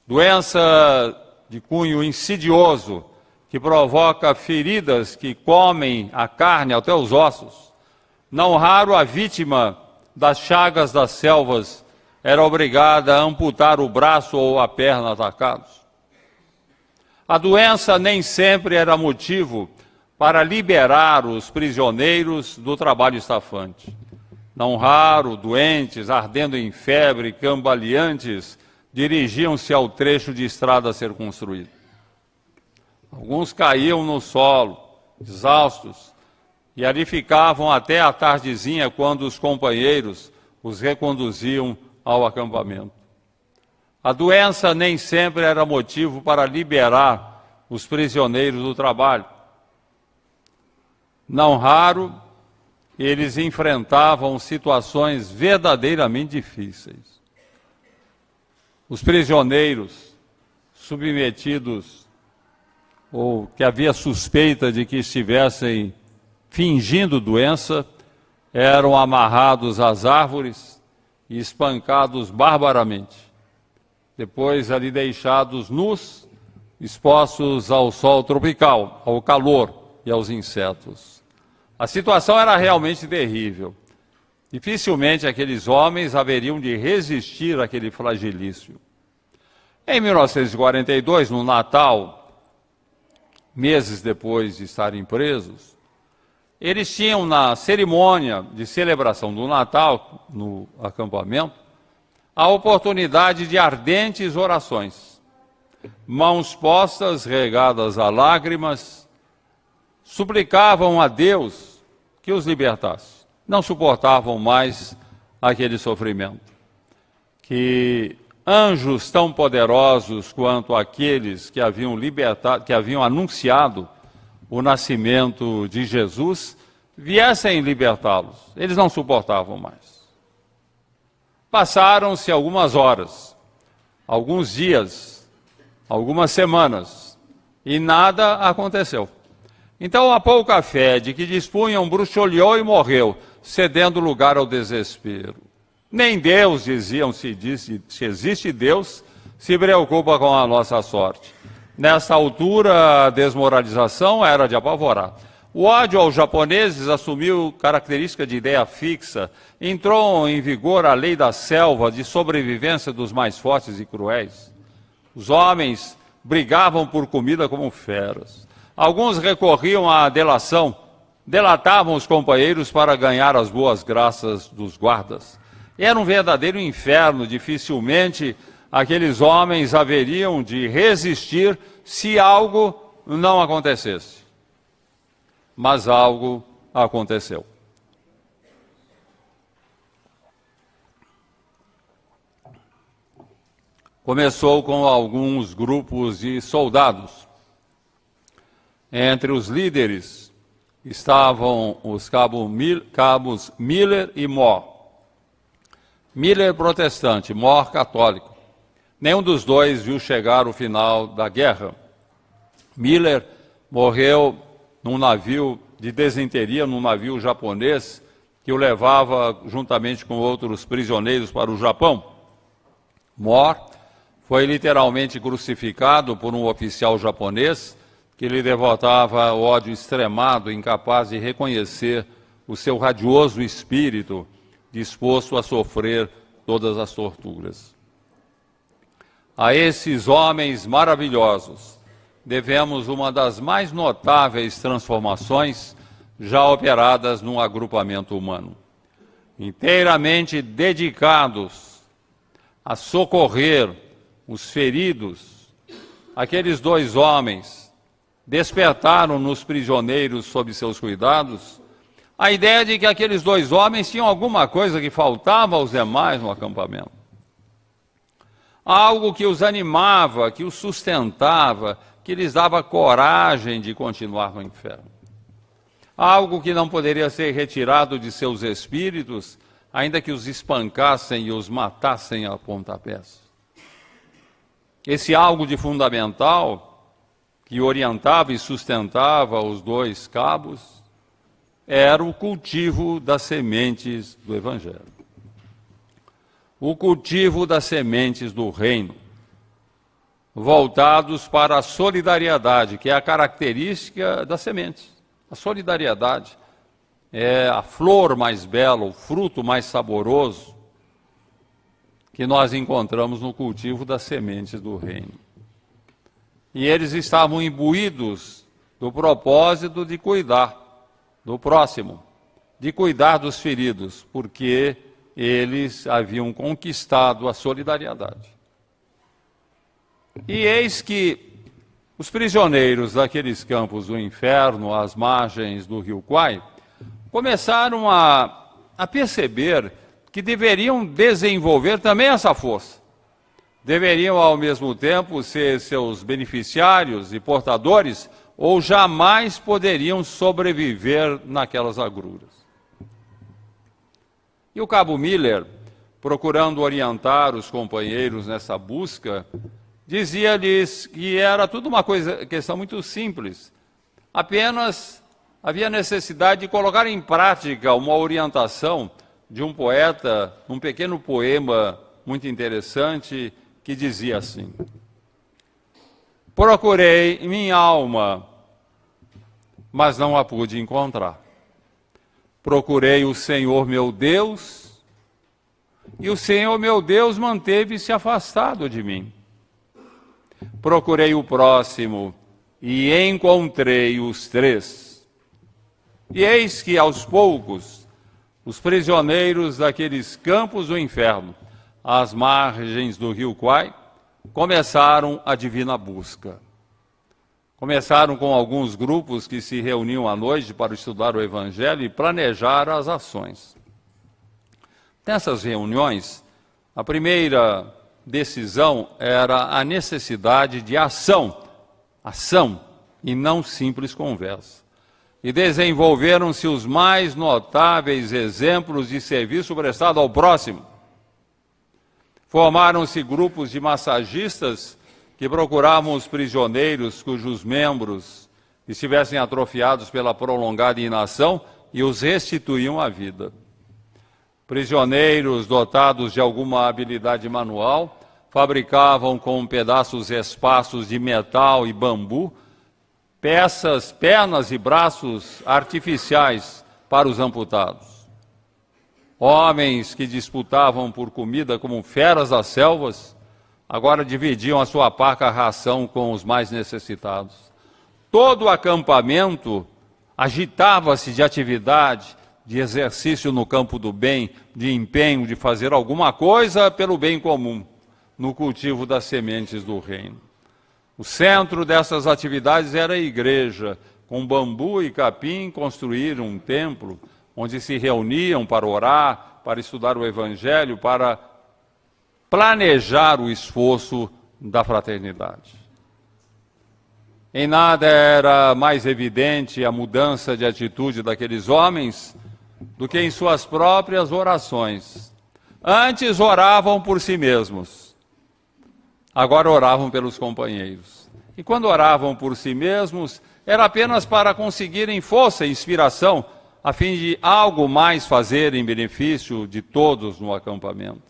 Speaker 1: doença de cunho insidioso que provoca feridas que comem a carne até os ossos. Não raro a vítima das chagas das selvas era obrigada a amputar o braço ou a perna atacados. A doença nem sempre era motivo para liberar os prisioneiros do trabalho estafante. Não raro, doentes, ardendo em febre, cambaleantes, dirigiam-se ao trecho de estrada a ser construído. Alguns caíam no solo, exaustos, e ali ficavam até a tardezinha, quando os companheiros os reconduziam ao acampamento. A doença nem sempre era motivo para liberar os prisioneiros do trabalho. Não raro, eles enfrentavam situações verdadeiramente difíceis. Os prisioneiros submetidos, ou que havia suspeita de que estivessem fingindo doença, eram amarrados às árvores e espancados barbaramente. Depois ali deixados nus, expostos ao sol tropical, ao calor e aos insetos. A situação era realmente terrível. Dificilmente aqueles homens haveriam de resistir àquele flagelício. Em 1942, no Natal, meses depois de estarem presos, eles tinham na cerimônia de celebração do Natal, no acampamento, a oportunidade de ardentes orações. Mãos postas, regadas a lágrimas, suplicavam a Deus que os libertasse. Não suportavam mais aquele sofrimento. Que anjos tão poderosos quanto aqueles que haviam libertado, que haviam anunciado o nascimento de Jesus, viessem libertá-los. Eles não suportavam mais. Passaram-se algumas horas, alguns dias, algumas semanas, e nada aconteceu. Então a pouca fé de que dispunham bruxuleou e morreu, cedendo lugar ao desespero. Nem Deus, diziam, se existe Deus, se preocupa com a nossa sorte. Nessa altura, a desmoralização era de apavorar. O ódio aos japoneses assumiu característica de ideia fixa. Entrou em vigor a lei da selva de sobrevivência dos mais fortes e cruéis. Os homens brigavam por comida como feras. Alguns recorriam à delação, delatavam os companheiros para ganhar as boas graças dos guardas. Era um verdadeiro inferno, dificilmente aqueles homens haveriam de resistir se algo não acontecesse. Mas algo aconteceu. Começou com alguns grupos de soldados. Entre os líderes estavam os cabos Miller e Moore. Miller protestante, Moore católico. Nenhum dos dois viu chegar o final da guerra. Miller morreu num navio de desinteria, num navio japonês, que o levava juntamente com outros prisioneiros para o Japão. Moore foi literalmente crucificado por um oficial japonês que lhe devotava ódio extremado, incapaz de reconhecer o seu radioso espírito, disposto a sofrer todas as torturas. A esses homens maravilhosos devemos uma das mais notáveis transformações já operadas num agrupamento humano. Inteiramente dedicados a socorrer os feridos, aqueles dois homens despertaram nos prisioneiros sob seus cuidados a ideia de que aqueles dois homens tinham alguma coisa que faltava aos demais no acampamento. Algo que os animava, que os sustentava, que lhes dava coragem de continuar no inferno. Algo que não poderia ser retirado de seus espíritos, ainda que os espancassem e os matassem a pontapés. Esse algo de fundamental, que orientava e sustentava os dois cabos, era o cultivo das sementes do Evangelho. O cultivo das sementes do reino, voltados para a solidariedade, que é a característica das sementes. A solidariedade é a flor mais bela, o fruto mais saboroso que nós encontramos no cultivo das sementes do reino. E eles estavam imbuídos do propósito de cuidar do próximo, de cuidar dos feridos, porque eles haviam conquistado a solidariedade. E eis que os prisioneiros daqueles campos do inferno, às margens do rio Kwai, começaram a perceber que deveriam desenvolver também essa força. Deveriam, ao mesmo tempo, ser seus beneficiários e portadores, ou jamais poderiam sobreviver naquelas agruras. E o cabo Miller, procurando orientar os companheiros nessa busca, dizia-lhes que era tudo uma questão muito simples. Apenas havia necessidade de colocar em prática uma orientação de um poeta, um pequeno poema muito interessante, que dizia assim: procurei minha alma, mas não a pude encontrar. Procurei o Senhor meu Deus, e o Senhor meu Deus manteve-se afastado de mim. Procurei o próximo, e encontrei os três. E eis que, aos poucos, os prisioneiros daqueles campos do inferno, às margens do rio Kwai, começaram a divina busca. Começaram com alguns grupos que se reuniam à noite para estudar o Evangelho e planejar as ações. Nessas reuniões, a primeira decisão era a necessidade de ação e não simples conversa. E desenvolveram-se os mais notáveis exemplos de serviço prestado ao próximo. Formaram-se grupos de massagistas que procuravam os prisioneiros cujos membros estivessem atrofiados pela prolongada inação e os restituíam à vida. Prisioneiros dotados de alguma habilidade manual fabricavam com pedaços esparsos de metal e bambu peças, pernas e braços artificiais para os amputados. Homens que disputavam por comida como feras das selvas, agora dividiam a sua parca ração com os mais necessitados. Todo o acampamento agitava-se de atividade, de exercício no campo do bem, de empenho de fazer alguma coisa pelo bem comum, no cultivo das sementes do reino. O centro dessas atividades era a igreja. Com bambu e capim construíram um templo, onde se reuniam para orar, para estudar o Evangelho, para planejar o esforço da fraternidade. Em nada era mais evidente a mudança de atitude daqueles homens do que em suas próprias orações. Antes oravam por si mesmos, agora oravam pelos companheiros. E quando oravam por si mesmos, era apenas para conseguirem força e inspiração, a fim de algo mais fazer em benefício de todos no acampamento.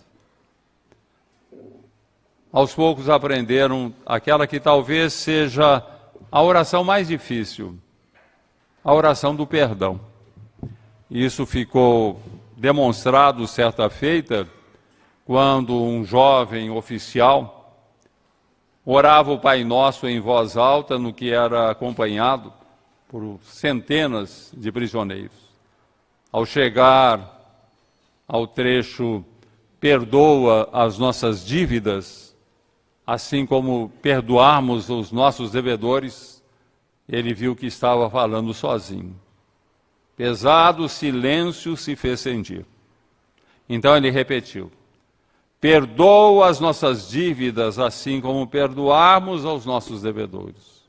Speaker 1: Aos poucos aprenderam aquela que talvez seja a oração mais difícil, a oração do perdão. Isso ficou demonstrado certa feita, quando um jovem oficial orava o Pai Nosso em voz alta, no que era acompanhado por centenas de prisioneiros. Ao chegar ao trecho, perdoa as nossas dívidas, assim como perdoarmos os nossos devedores, ele viu que estava falando sozinho. Pesado silêncio se fez sentir. Então ele repetiu: perdoa as nossas dívidas, assim como perdoarmos aos nossos devedores.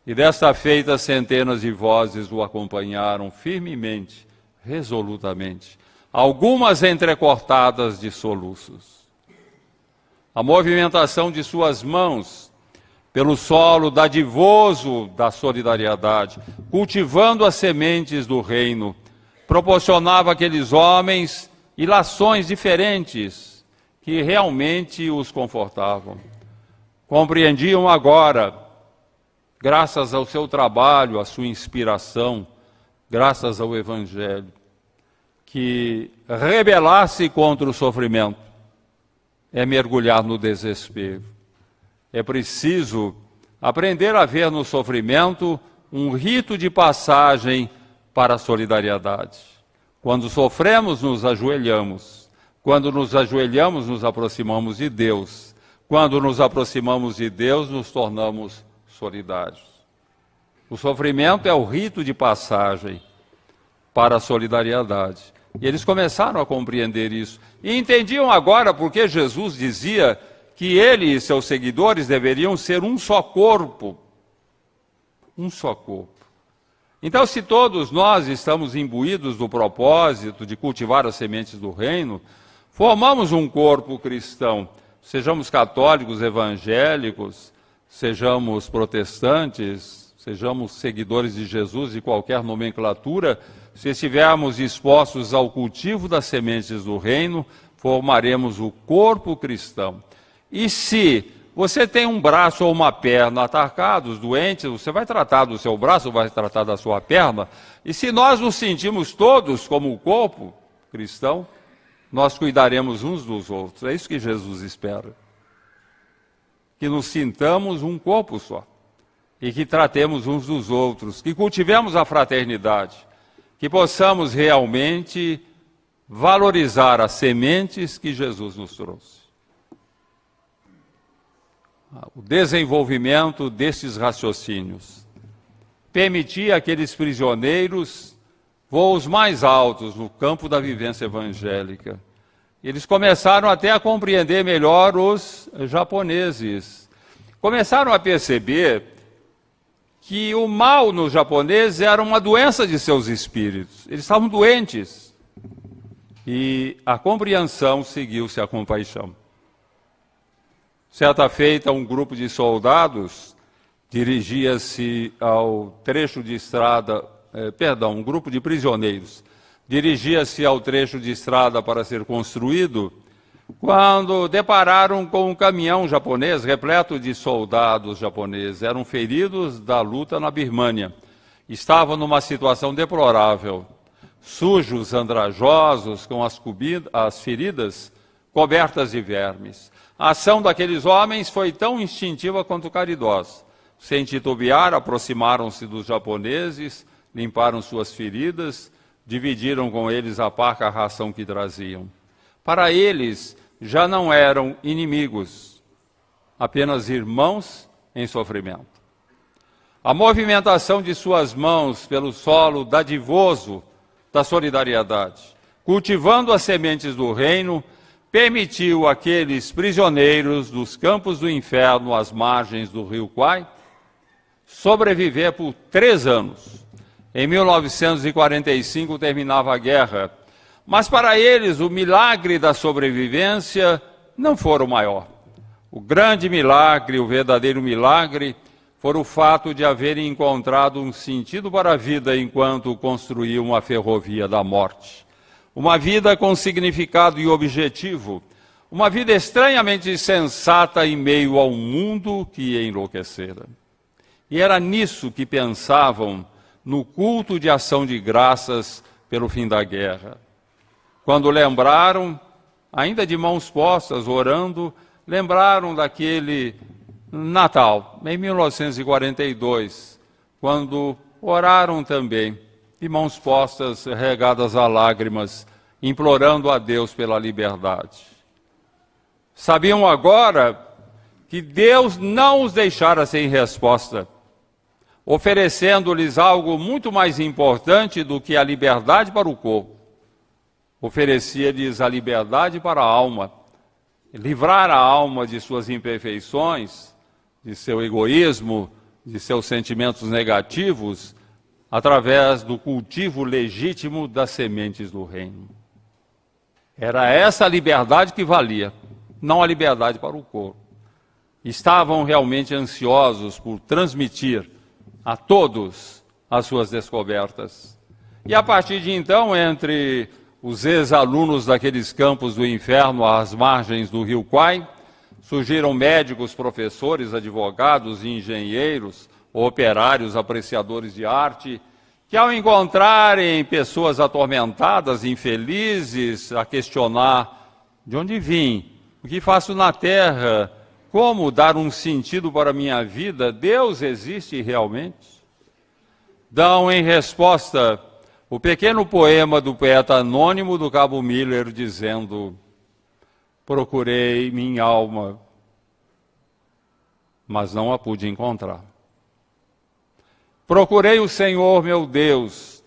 Speaker 1: E desta feita, centenas de vozes o acompanharam firmemente, resolutamente, algumas entrecortadas de soluços. A movimentação de suas mãos pelo solo dadivoso da solidariedade, cultivando as sementes do reino, proporcionava àqueles homens ilações diferentes que realmente os confortavam. Compreendiam agora, graças ao seu trabalho, à sua inspiração, graças ao Evangelho, que rebelar-se contra o sofrimento é mergulhar no desespero. É preciso aprender a ver no sofrimento um rito de passagem para a solidariedade. Quando sofremos, nos ajoelhamos. Quando nos ajoelhamos, nos aproximamos de Deus. Quando nos aproximamos de Deus, nos tornamos solidários. O sofrimento é o rito de passagem para a solidariedade. E eles começaram a compreender isso. E entendiam agora porque Jesus dizia que ele e seus seguidores deveriam ser um só corpo. Um só corpo. Então, se todos nós estamos imbuídos do propósito de cultivar as sementes do reino, formamos um corpo cristão. Sejamos católicos, evangélicos, sejamos protestantes, sejamos seguidores de Jesus de qualquer nomenclatura, se estivermos dispostos ao cultivo das sementes do reino, formaremos o corpo cristão. E se você tem um braço ou uma perna atacados, doentes, você vai tratar do seu braço, vai tratar da sua perna. E se nós nos sentimos todos como o corpo cristão, nós cuidaremos uns dos outros. É isso que Jesus espera. Que nos sintamos um corpo só. E que tratemos uns dos outros. Que cultivemos a fraternidade. Que possamos realmente valorizar as sementes que Jesus nos trouxe. O desenvolvimento destes raciocínios permitia àqueles prisioneiros voos mais altos no campo da vivência evangélica. Eles começaram até a compreender melhor os japoneses. Começaram a perceber que o mal nos japoneses era uma doença de seus espíritos. Eles estavam doentes. E a compreensão seguiu-se à compaixão. Certa feita, um grupo de soldados dirigia-se ao trecho de estrada, um grupo de prisioneiros dirigia-se ao trecho de estrada para ser construído, quando depararam com um caminhão japonês repleto de soldados japoneses. Eram feridos da luta na Birmânia. Estavam numa situação deplorável, sujos, andrajosos, com as feridas cobertas de vermes. A ação daqueles homens foi tão instintiva quanto caridosa. Sem titubear, aproximaram-se dos japoneses, limparam suas feridas, dividiram com eles a parca ração que traziam. Para eles, já não eram inimigos, apenas irmãos em sofrimento. A movimentação de suas mãos pelo solo dadivoso da solidariedade, cultivando as sementes do reino, permitiu àqueles prisioneiros dos campos do inferno às margens do rio Kwai sobreviver por 3 anos. Em 1945 terminava a guerra, mas para eles o milagre da sobrevivência não foi o maior. O grande milagre, o verdadeiro milagre, foi o fato de haverem encontrado um sentido para a vida enquanto construíam a ferrovia da morte. Uma vida com significado e objetivo, uma vida estranhamente sensata em meio ao mundo que enlouquecera. E era nisso que pensavam no culto de ação de graças pelo fim da guerra. Quando lembraram, ainda de mãos postas, orando, lembraram daquele Natal, em 1942, quando oraram também, de mãos postas, regadas a lágrimas, implorando a Deus pela liberdade. Sabiam agora que Deus não os deixara sem resposta. oferecendo-lhes algo muito mais importante do que a liberdade para o corpo. Oferecia-lhes a liberdade para a alma, livrar a alma de suas imperfeições, de seu egoísmo, de seus sentimentos negativos, através do cultivo legítimo das sementes do reino. Era essa a liberdade que valia, não a liberdade para o corpo. Estavam realmente ansiosos por transmitir a todos as suas descobertas. E a partir de então, entre os ex-alunos daqueles campos do inferno às margens do rio Kwai, surgiram médicos, professores, advogados, engenheiros, operários, apreciadores de arte, que ao encontrarem pessoas atormentadas, infelizes, a questionar de onde vim, o que faço na terra, como dar um sentido para a minha vida, Deus existe realmente? Dão em resposta o pequeno poema do poeta anônimo do Cabo Miller, dizendo: procurei minha alma, mas não a pude encontrar. Procurei o Senhor meu Deus,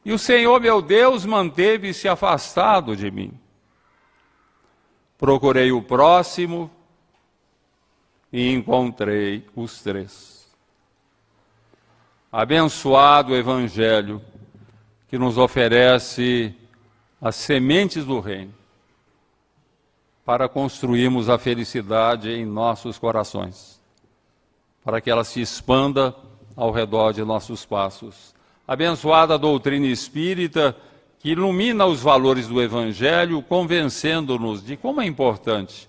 Speaker 1: e o Senhor meu Deus manteve-se afastado de mim. Procurei o próximo e encontrei os três. Abençoado Evangelho, que nos oferece as sementes do reino, para construirmos a felicidade em nossos corações, para que ela se expanda ao redor de nossos passos. Abençoada a doutrina espírita, que ilumina os valores do Evangelho, convencendo-nos de como é importante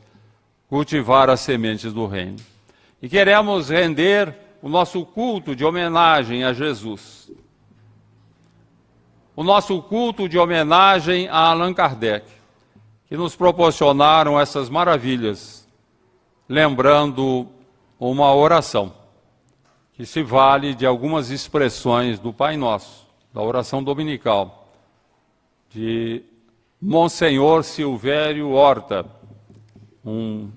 Speaker 1: cultivar as sementes do reino. E queremos render o nosso culto de homenagem a Jesus, o nosso culto de homenagem a Allan Kardec, que nos proporcionaram essas maravilhas, lembrando uma oração que se vale de algumas expressões do Pai Nosso, da oração dominical, de Monsenhor Silvério Horta, um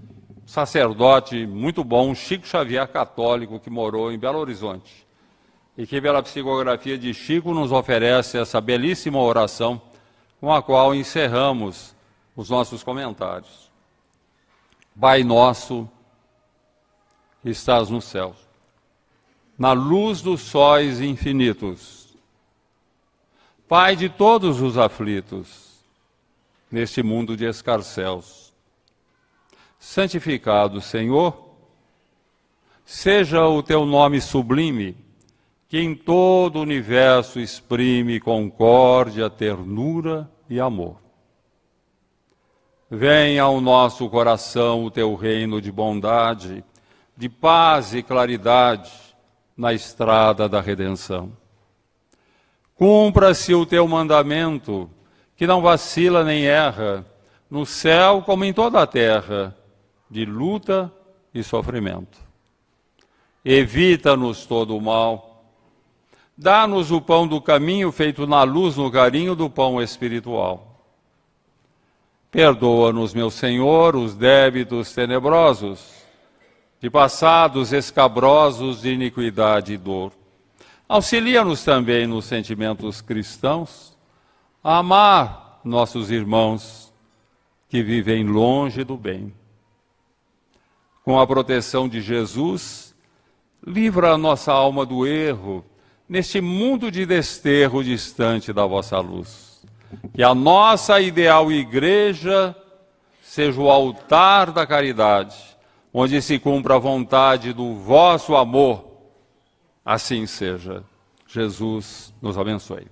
Speaker 1: sacerdote muito bom, um Chico Xavier católico que morou em Belo Horizonte, e que pela psicografia de Chico nos oferece essa belíssima oração com a qual encerramos os nossos comentários. Pai nosso, que estás no céu, na luz dos sóis infinitos, Pai de todos os aflitos, neste mundo de escarcéus, santificado, Senhor, seja o teu nome sublime, que em todo o universo exprime concórdia, ternura e amor. Venha ao nosso coração o teu reino de bondade, de paz e claridade na estrada da redenção. Cumpra-se o teu mandamento, que não vacila nem erra, no céu como em toda a terra, de luta e sofrimento. Evita-nos todo o mal. Dá-nos o pão do caminho feito na luz, no carinho do pão espiritual. Perdoa-nos, meu Senhor, os débitos tenebrosos, de passados escabrosos de iniquidade e dor. Auxilia-nos também nos sentimentos cristãos, a amar nossos irmãos que vivem longe do bem. Com a proteção de Jesus, livra a nossa alma do erro, neste mundo de desterro distante da vossa luz. Que a nossa ideal igreja seja o altar da caridade, onde se cumpra a vontade do vosso amor. Assim seja. Jesus nos abençoe.